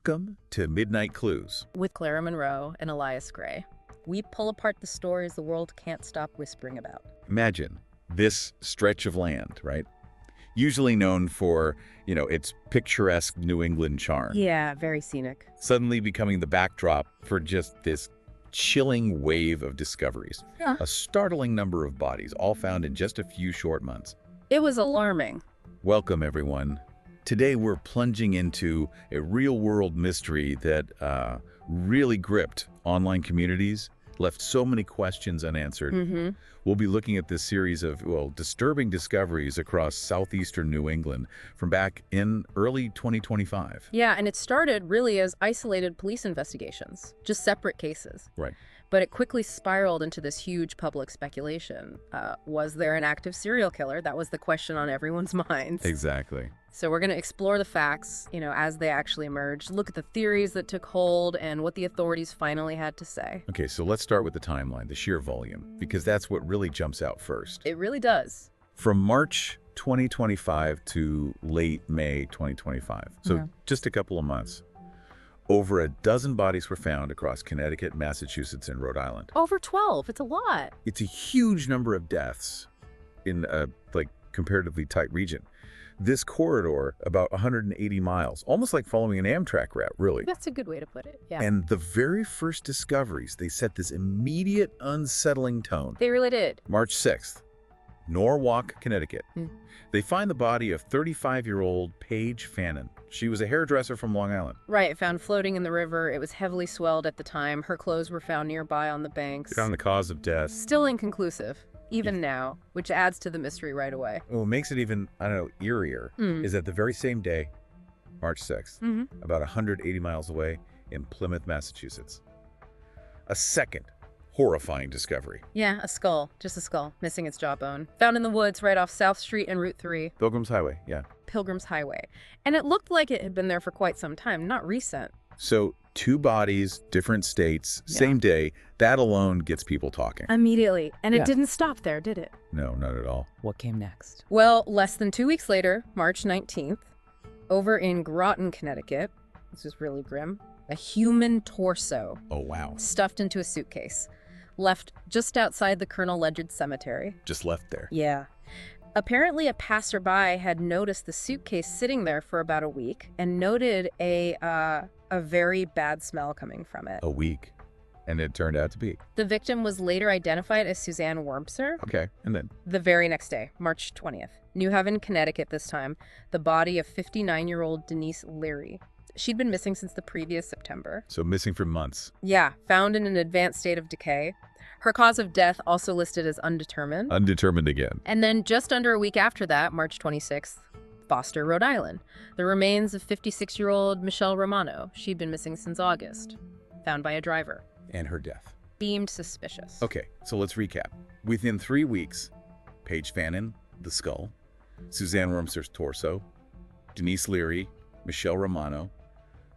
Welcome to Midnight Clues. With Clara Monroe and Elias Gray, we pull apart the stories the world can't stop whispering about. Imagine this stretch of land, right? Usually known for, its picturesque New England charm. Yeah, very scenic. Suddenly becoming the backdrop for just this chilling wave of discoveries. Yeah. A startling number of bodies, all found in just a few short months. It was alarming. Welcome, everyone. Today, we're plunging into a real-world mystery that really gripped online communities, left so many questions unanswered. We'll be looking at this series of, disturbing discoveries across southeastern New England from back in early 2025. Yeah, and it started really as isolated police investigations, just separate cases. Right. But it quickly spiraled into this huge public speculation. Was there an active serial killer? That was the question on everyone's minds. Exactly. So we're going to explore the facts, as they actually emerged, look at the theories that took hold and what the authorities finally had to say. Okay, so let's start with the timeline, the sheer volume, because that's what really jumps out first. It really does. From March 2025 to late May 2025, so just a couple of months, over a dozen bodies were found across Connecticut, Massachusetts, and Rhode Island. Over 12. It's a lot. It's a huge number of deaths in a comparatively tight region. This corridor, about 180 miles, almost like following an Amtrak route, really. That's a good way to put it, yeah. And the very first discoveries, they set this immediate unsettling tone. They really did. March 6th, Norwalk, Connecticut. They find the body of 35-year-old Paige Fannin. She was a hairdresser from Long Island. Right, found floating in the river. It was heavily swelled at the time. Her clothes were found nearby on the banks. Found the cause of death. Still inconclusive, even now, which adds to the mystery right away. What makes it even, eerier, is that the very same day, March 6th, about 180 miles away in Plymouth, Massachusetts, a second horrifying discovery. Yeah, a skull. Just a skull, missing its jawbone. Found in the woods right off South Street and Route 3. Pilgrim's Highway, yeah. Pilgrim's Highway. And it looked like it had been there for quite some time, not recent. So, two bodies, different states, same day, that alone gets people talking. Immediately. And it didn't stop there, did it? No, not at all. What came next? Well, less than 2 weeks later, March 19th, over in Groton, Connecticut, this is really grim, a human torso Oh, wow. stuffed into a suitcase, left just outside the Colonel Ledyard Cemetery. Just left there. Yeah. Apparently, a passerby had noticed the suitcase sitting there for about a week and noted a very bad smell coming from it. A week. And it turned out to be. The victim was later identified as Suzanne Wormser. Okay, and then? The very next day, March 20th, New Haven, Connecticut this time, the body of 59-year-old Denise Leary. She'd been missing since the previous September. So missing for months. Yeah, found in an advanced state of decay. Her cause of death also listed as undetermined. Undetermined again. And then just under a week after that, March 26th, Foster, Rhode Island. The remains of 56-year-old Michelle Romano. She'd been missing since August. Found by a driver. And her death. Deemed suspicious. Okay, so let's recap. Within 3 weeks, Paige Fannin, the skull, Suzanne Wormser's torso, Denise Leary, Michelle Romano,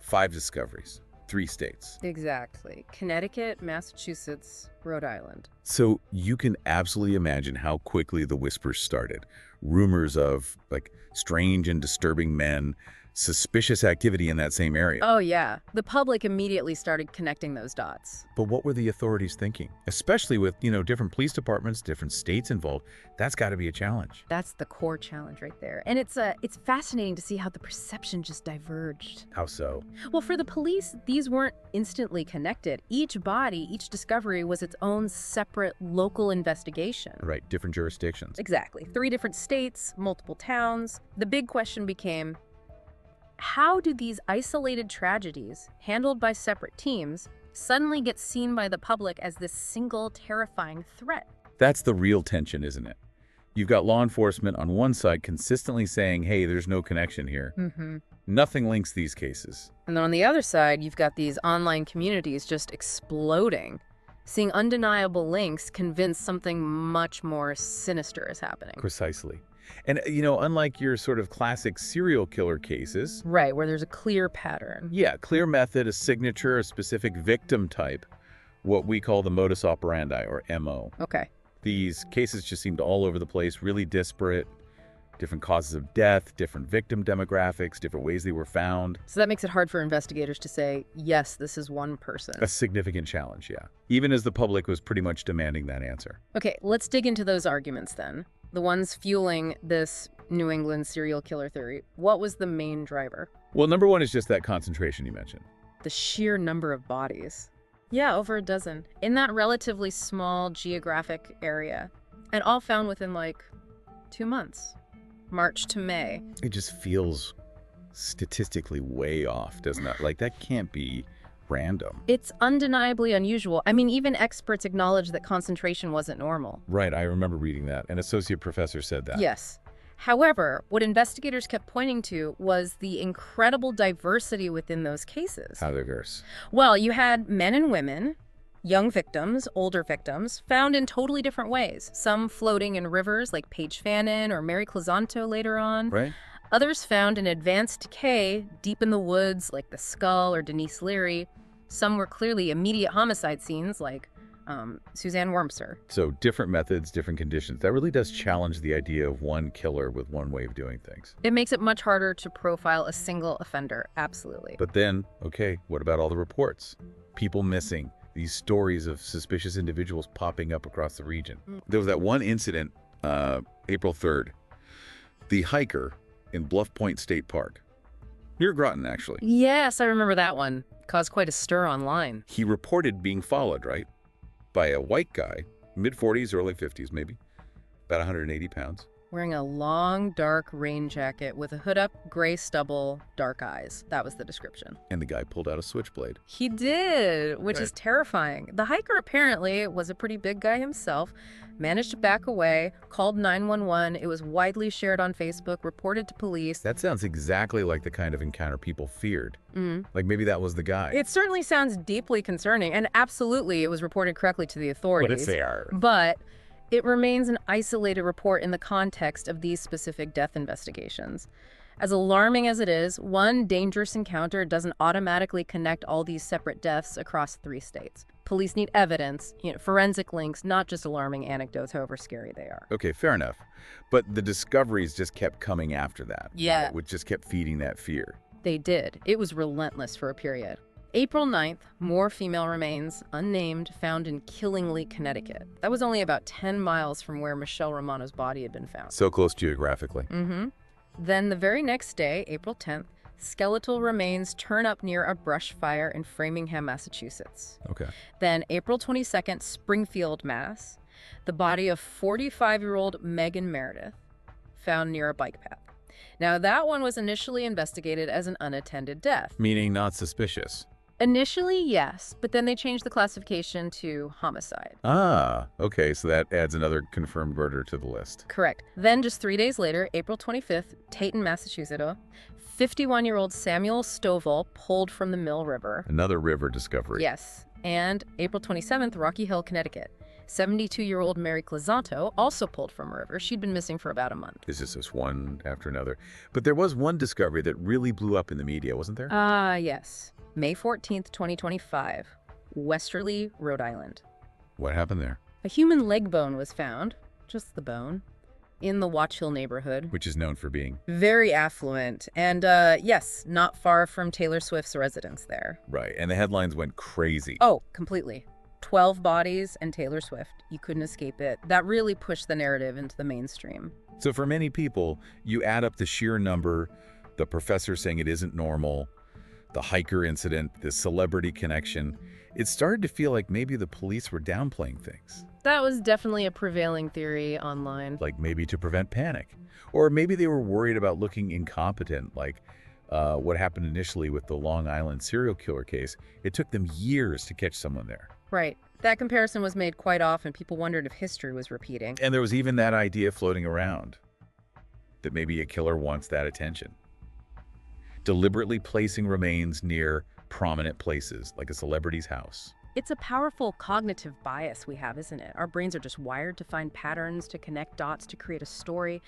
5 discoveries, 3 states. Exactly. Connecticut, Massachusetts, Rhode Island. So you can absolutely imagine how quickly the whispers started. Rumors of, strange and disturbing men, suspicious activity in that same area. Oh, yeah. The public immediately started connecting those dots. But what were the authorities thinking? Especially with, different police departments, different states involved. That's got to be a challenge. That's the core challenge right there. And it's fascinating to see how the perception just diverged. How so? Well, for the police, these weren't instantly connected. Each body, each discovery was its own separate local investigation. Right, different jurisdictions. Exactly. 3 different states, multiple towns. The big question became, how do these isolated tragedies, handled by separate teams, suddenly get seen by the public as this single terrifying threat? That's the real tension, isn't it? You've got law enforcement on one side consistently saying, hey, there's no connection here. Nothing links these cases. And then on the other side, you've got these online communities just exploding, seeing undeniable links convince something much more sinister is happening. Precisely. And, unlike your sort of classic serial killer cases. Right, where there's a clear pattern. Yeah, clear method, a signature, a specific victim type, what we call the modus operandi, or MO. Okay. These cases just seemed all over the place, really disparate, different causes of death, different victim demographics, different ways they were found. So that makes it hard for investigators to say, yes, this is one person. A significant challenge, yeah. Even as the public was pretty much demanding that answer. Okay, let's dig into those arguments then. The ones fueling this New England serial killer theory. What was the main driver? Well, number one is just that concentration you mentioned. The sheer number of bodies. Yeah, over a dozen. In that relatively small geographic area. And all found within, like, 2 months. March to May. It just feels statistically way off, doesn't it? Like, that can't be random. It's undeniably unusual. I mean, even experts acknowledge that concentration wasn't normal. Right, I remember reading that. An associate professor said that. Yes. However, what investigators kept pointing to was the incredible diversity within those cases. How diverse? Well, you had men and women, young victims, older victims, found in totally different ways. Some floating in rivers like Paige Fannin or Mary Clizanto later on. Right. Others found in advanced decay deep in the woods like the Skull or Denise Leary. Some were clearly immediate homicide scenes like Suzanne Wormser. So different methods, different conditions. That really does challenge the idea of one killer with one way of doing things. It makes it much harder to profile a single offender, absolutely. But then, okay, what about all the reports? People missing, these stories of suspicious individuals popping up across the region. There was that one incident, April 3rd. The hiker in Bluff Point State Park, near Groton, actually. Yes, I remember that one. Caused quite a stir online. He reported being followed, right, by a white guy, mid-40s, early 50s maybe, about 180 pounds. Wearing a long, dark rain jacket with a hood up, gray stubble, dark eyes. That was the description. And the guy pulled out a switchblade. He did, which Right. is terrifying. The hiker apparently was a pretty big guy himself, managed to back away, called 911. It was widely shared on Facebook, reported to police. That sounds exactly like the kind of encounter people feared. Like maybe that was the guy. It certainly sounds deeply concerning, and absolutely it was reported correctly to the authorities. fair. But it remains an isolated report in the context of these specific death investigations. As alarming as it is, one dangerous encounter doesn't automatically connect all these separate deaths across 3 states. Police need evidence, forensic links, not just alarming anecdotes, however scary they are. Okay, fair enough. But the discoveries just kept coming after that. Yeah. Which just kept feeding that fear. They did. It was relentless for a period. April 9th, more female remains, unnamed, found in Killingly, Connecticut. That was only about 10 miles from where Michelle Romano's body had been found. So close geographically. Then the very next day, April 10th, skeletal remains turn up near a brush fire in Framingham, Massachusetts. Okay. Then April 22nd, Springfield, Mass. The body of 45-year-old Megan Meredith, found near a bike path. Now, that one was initially investigated as an unattended death. Meaning not suspicious. Initially, yes, but then they changed the classification to homicide. Ah, okay, so that adds another confirmed murder to the list. Correct. Then just 3 days later, April 25th, Taunton, Massachusetts, 51-year-old Samuel Stovall pulled from the Mill River. Another river discovery. Yes. And April 27th, Rocky Hill, Connecticut. 72-year-old Mary Clizanto also pulled from a river. She'd been missing for about a month. Is this just one after another? But there was one discovery that really blew up in the media, wasn't there? Yes. May 14th, 2025, Westerly, Rhode Island. What happened there? A human leg bone was found, just the bone, in the Watch Hill neighborhood. Which is known for being. Very affluent, and yes, not far from Taylor Swift's residence there. Right, and the headlines went crazy. Oh, completely. 12 bodies and Taylor Swift. You couldn't escape it. That really pushed the narrative into the mainstream. So for many people, you add up the sheer number, the professor saying it isn't normal, the hiker incident, the celebrity connection, it started to feel like maybe the police were downplaying things. That was definitely a prevailing theory online. Like maybe to prevent panic. Or maybe they were worried about looking incompetent, like what happened initially with the Long Island serial killer case. It took them years to catch someone there. Right. That comparison was made quite often. People wondered if history was repeating. And there was even that idea floating around that maybe a killer wants that attention. Deliberately placing remains near prominent places, like a celebrity's house. It's a powerful cognitive bias we have, isn't it? Our brains are just wired to find patterns, to connect dots, to create a story,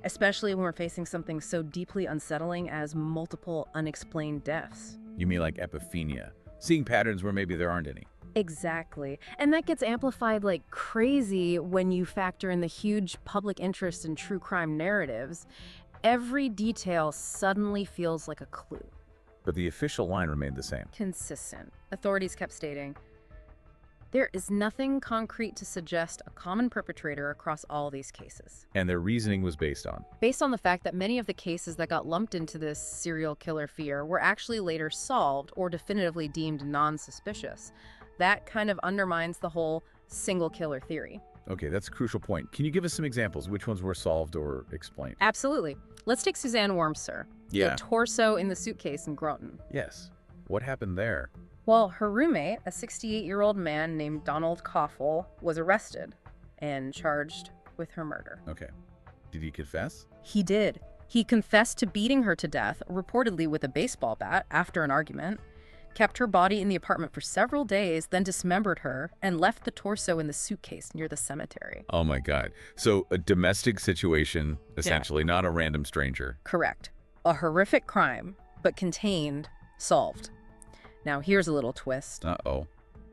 especially when we're facing something so deeply unsettling as multiple unexplained deaths. You mean like epiphania, seeing patterns where maybe there aren't any. Exactly. And that gets amplified like crazy when you factor in the huge public interest in true crime narratives. Every detail suddenly feels like a clue. But the official line remained the same. Consistent. Authorities kept stating, there is nothing concrete to suggest a common perpetrator across all these cases. And their reasoning was based on. Based on the fact that many of the cases that got lumped into this serial killer fear were actually later solved or definitively deemed non-suspicious. That kind of undermines the whole single killer theory. Okay, that's a crucial point. Can you give us some examples? Which ones were solved or explained? Absolutely. Let's take Suzanne Wormser, Yeah. the torso in the suitcase in Groton. Yes. What happened there? Well, her roommate, a 68-year-old man named Donald Koffel, was arrested and charged with her murder. Okay. Did he confess? He did. He confessed to beating her to death, reportedly with a baseball bat, after an argument, kept her body in the apartment for several days, then dismembered her, and left the torso in the suitcase near the cemetery. Oh my God. So a domestic situation, essentially, not a random stranger. Correct. A horrific crime, but contained, solved. Now, here's a little twist. Uh-oh.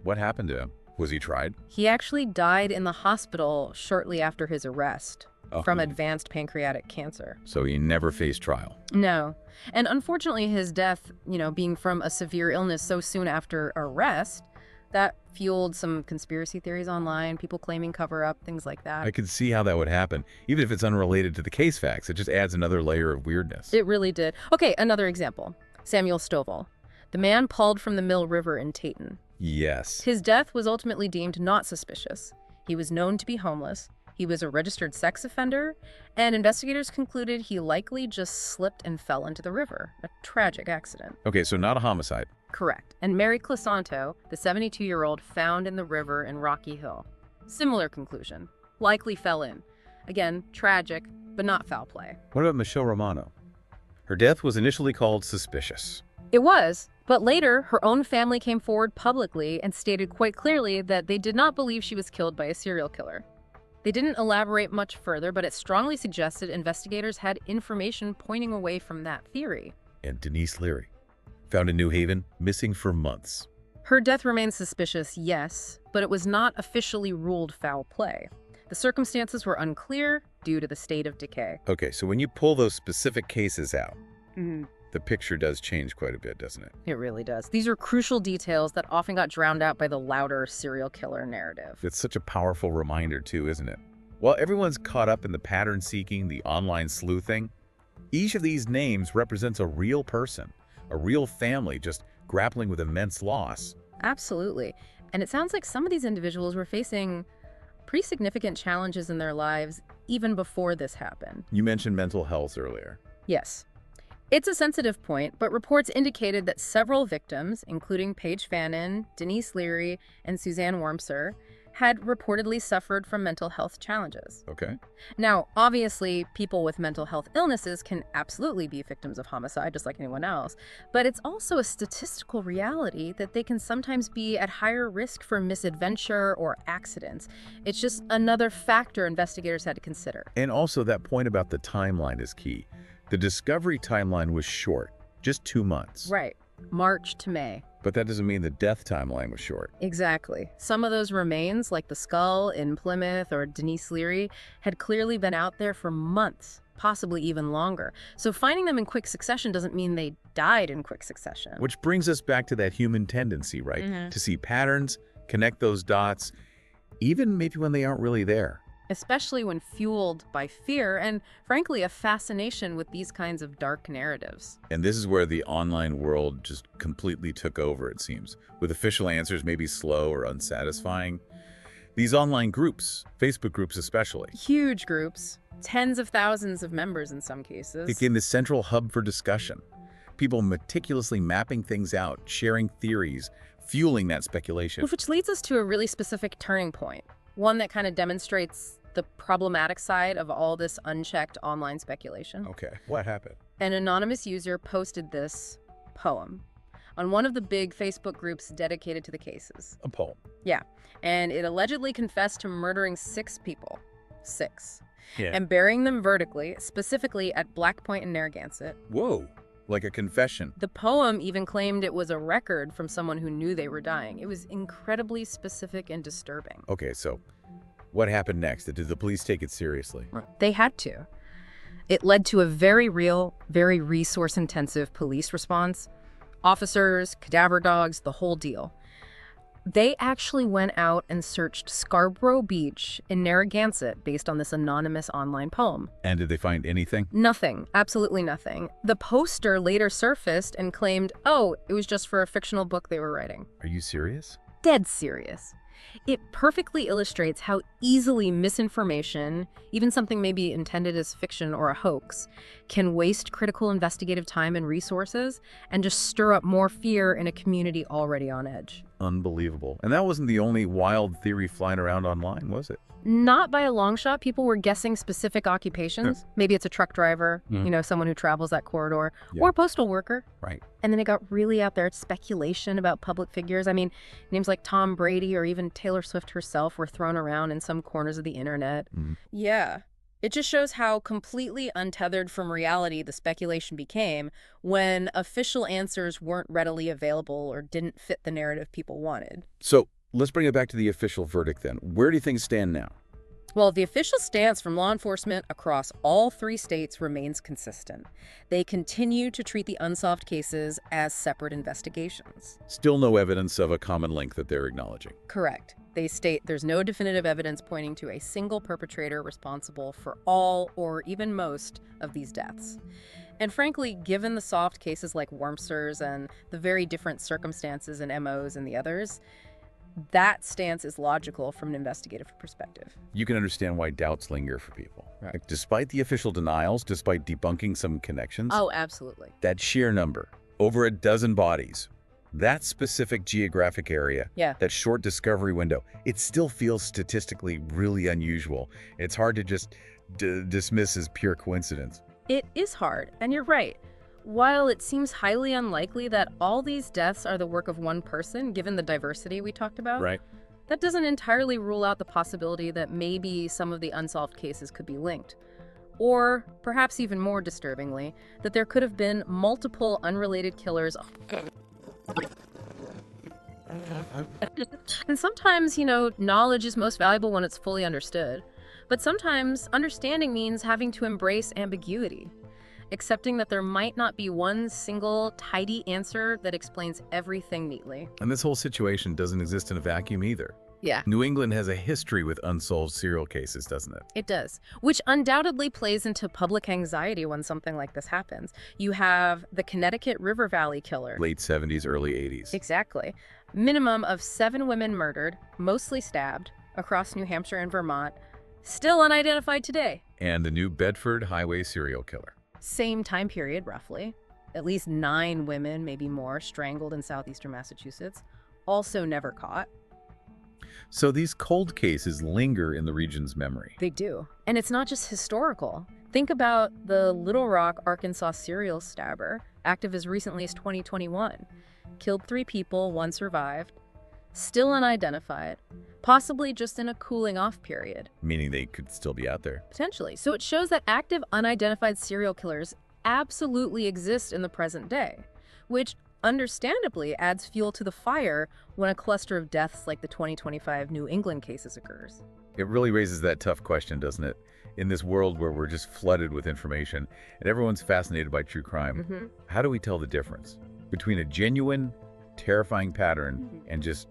What happened to him? Was he tried? He actually died in the hospital shortly after his arrest from Oh. advanced pancreatic cancer. So he never faced trial. No. And unfortunately, his death, being from a severe illness so soon after arrest, that fueled some conspiracy theories online, people claiming cover-up, things like that. I could see how that would happen. Even if it's unrelated to the case facts, it just adds another layer of weirdness. It really did. Okay, another example. Samuel Stovall, the man pulled from the Mill River in Taunton. Yes. His death was ultimately deemed not suspicious. He was known to be homeless. He was a registered sex offender, and investigators concluded he likely just slipped and fell into the river. A tragic accident. Okay, so not a homicide. Correct. And Mary Clisanto, the 72-year-old found in the river in Rocky Hill. Similar conclusion. Likely fell in. Again, tragic, but not foul play. What about Michelle Romano? Her death was initially called suspicious. It was, but later her own family came forward publicly and stated quite clearly that they did not believe she was killed by a serial killer. They didn't elaborate much further, but it strongly suggested investigators had information pointing away from that theory. And Denise Leary, found in New Haven, missing for months. Her death remains suspicious, yes, but it was not officially ruled foul play. The circumstances were unclear due to the state of decay. Okay, so when you pull those specific cases out, the picture does change quite a bit, doesn't it? It really does. These are crucial details that often got drowned out by the louder serial killer narrative. It's such a powerful reminder too, isn't it? While everyone's caught up in the pattern seeking, the online sleuthing, each of these names represents a real person, a real family just grappling with immense loss. Absolutely. And it sounds like some of these individuals were facing pretty significant challenges in their lives even before this happened. You mentioned mental health earlier. Yes. It's a sensitive point, but reports indicated that several victims, including Paige Fannin, Denise Leary, and Suzanne Wormser, had reportedly suffered from mental health challenges. Okay. Now, obviously, people with mental health illnesses can absolutely be victims of homicide, just like anyone else, but it's also a statistical reality that they can sometimes be at higher risk for misadventure or accidents. It's just another factor investigators had to consider. And also that point about the timeline is key. The discovery timeline was short, just 2 months. Right. March to May. But that doesn't mean the death timeline was short. Exactly. Some of those remains, like the skull in Plymouth or Denise Leary, had clearly been out there for months, possibly even longer. So finding them in quick succession doesn't mean they died in quick succession. Which brings us back to that human tendency, right? To see patterns, connect those dots, even maybe when they aren't really there. Especially when fueled by fear and, frankly, a fascination with these kinds of dark narratives. And this is where the online world just completely took over, it seems, with official answers maybe slow or unsatisfying. These online groups, Facebook groups especially, Huge groups, tens of thousands of members in some cases. became the central hub for discussion. People meticulously mapping things out, sharing theories, fueling that speculation. Which leads us to a really specific turning point, one that kind of demonstrates the problematic side of all this unchecked online speculation. Okay, what happened? An anonymous user posted this poem on one of the big Facebook groups dedicated to the cases. A poem. Yeah, and it allegedly confessed to murdering 6 people. 6. Yeah. And burying them vertically, specifically at Black Point in Narragansett. Whoa, like a confession. The poem even claimed it was a record from someone who knew they were dying. It was incredibly specific and disturbing. Okay, so what happened next? Did the police take it seriously? They had to. It led to a very real, very resource-intensive police response. Officers, cadaver dogs, the whole deal. They actually went out and searched Scarborough Beach in Narragansett based on this anonymous online poem. And did they find anything? Nothing. Absolutely nothing. The poster later surfaced and claimed, oh, it was just for a fictional book they were writing. Are you serious? Dead serious. It perfectly illustrates how easily misinformation, even something maybe intended as fiction or a hoax, can waste critical investigative time and resources and just stir up more fear in a community already on edge. Unbelievable. And that wasn't the only wild theory flying around online, was it? Not by a long shot. People were guessing specific occupations. Maybe it's a truck driver, someone who travels that corridor, or a postal worker. Right. And then it got really out there. Speculation about public figures. I mean, names like Tom Brady or even Taylor Swift herself were thrown around in some corners of the internet. Yeah. It just shows how completely untethered from reality the speculation became when official answers weren't readily available or didn't fit the narrative people wanted. So let's bring it back to the official verdict then. Where do things stand now? Well, the official stance from law enforcement across all 3 states remains consistent. They continue to treat the unsolved cases as separate investigations. Still no evidence of a common link that they're acknowledging. Correct. They state there's no definitive evidence pointing to a single perpetrator responsible for all or even most of these deaths. And frankly, given the soft cases like Wormser's and the very different circumstances and MOs in the others, that stance is logical from an investigative perspective. You can understand why doubts linger for people. Right. Like, despite the official denials, despite debunking some connections. Oh, absolutely. That sheer number, over a dozen bodies, that specific geographic area, that short discovery window, it still feels statistically really unusual. It's hard to just dismiss as pure coincidence. It is hard, and you're right. While it seems highly unlikely that all these deaths are the work of one person, given the diversity we talked about, that doesn't entirely rule out the possibility that maybe some of the unsolved cases could be linked. Or, perhaps even more disturbingly, that there could have been multiple unrelated killers. And sometimes, knowledge is most valuable when it's fully understood. But sometimes understanding means having to embrace ambiguity. Accepting that there might not be one single, tidy answer that explains everything neatly. And this whole situation doesn't exist in a vacuum either. Yeah. New England has a history with unsolved serial cases, doesn't it? It does, which undoubtedly plays into public anxiety when something like this happens. You have the Connecticut River Valley killer. Late 70s, early 80s. Exactly. Minimum of 7 women murdered, mostly stabbed, across New Hampshire and Vermont, still unidentified today. And the New Bedford highway serial killer. Same time period, roughly. At least 9 women, maybe more, strangled in southeastern Massachusetts. Also never caught. So these cold cases linger in the region's memory. They do. And it's not just historical. Think about the Little Rock, Arkansas serial stabber, active as recently as 2021. Killed 3 people, 1 survived. Still unidentified. Possibly just in a cooling off period. Meaning they could still be out there. Potentially. So it shows that active unidentified serial killers absolutely exist in the present day, which understandably adds fuel to the fire when a cluster of deaths like the 2025 New England cases occurs. It really raises that tough question, doesn't it? In this world where we're just flooded with information and everyone's fascinated by true crime, how do we tell the difference between a genuine, terrifying pattern and just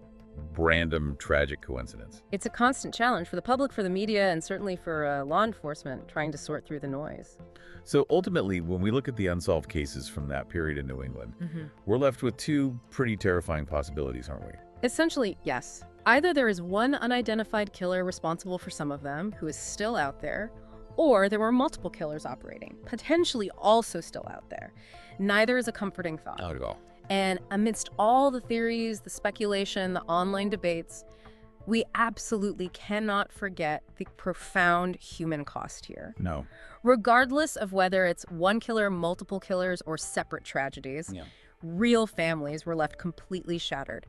random tragic coincidence? It's a constant challenge for the public, for the media, and certainly for law enforcement trying to sort through the noise. So ultimately, when we look at the unsolved cases from that period in New England, we're left with 2 pretty terrifying possibilities, aren't we? Essentially, yes. Either there is one unidentified killer responsible for some of them who is still out there, or there were multiple killers operating, potentially also still out there. Neither is a comforting thought. Not at all. And amidst all the theories, the speculation, the online debates, we absolutely cannot forget the profound human cost here. No. Regardless of whether it's one killer, multiple killers, or separate tragedies, real families were left completely shattered.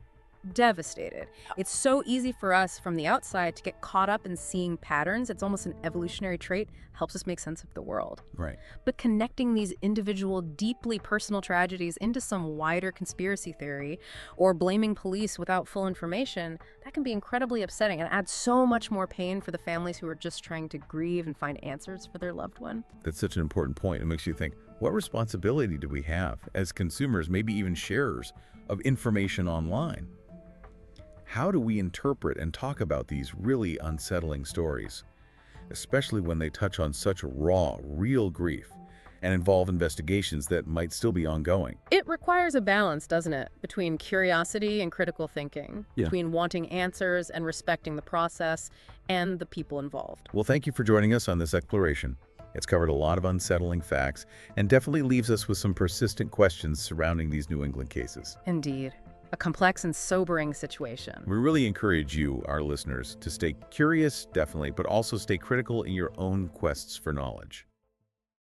devastated. It's so easy for us from the outside to get caught up in seeing patterns. It's almost an evolutionary trait, helps us make sense of the world. Right. But connecting these individual, deeply personal tragedies into some wider conspiracy theory or blaming police without full information, that can be incredibly upsetting and add so much more pain for the families who are just trying to grieve and find answers for their loved one. That's such an important point. It makes you think, what responsibility do we have as consumers, maybe even sharers of information online? How do we interpret and talk about these really unsettling stories, especially when they touch on such raw, real grief and involve investigations that might still be ongoing? It requires a balance, doesn't it, between curiosity and critical thinking, Yeah. between wanting answers and respecting the process and the people involved. Well, thank you for joining us on this exploration. It's covered a lot of unsettling facts and definitely leaves us with some persistent questions surrounding these New England cases. Indeed. A complex and sobering situation. We really encourage you, our listeners, to stay curious, definitely, but also stay critical in your own quests for knowledge.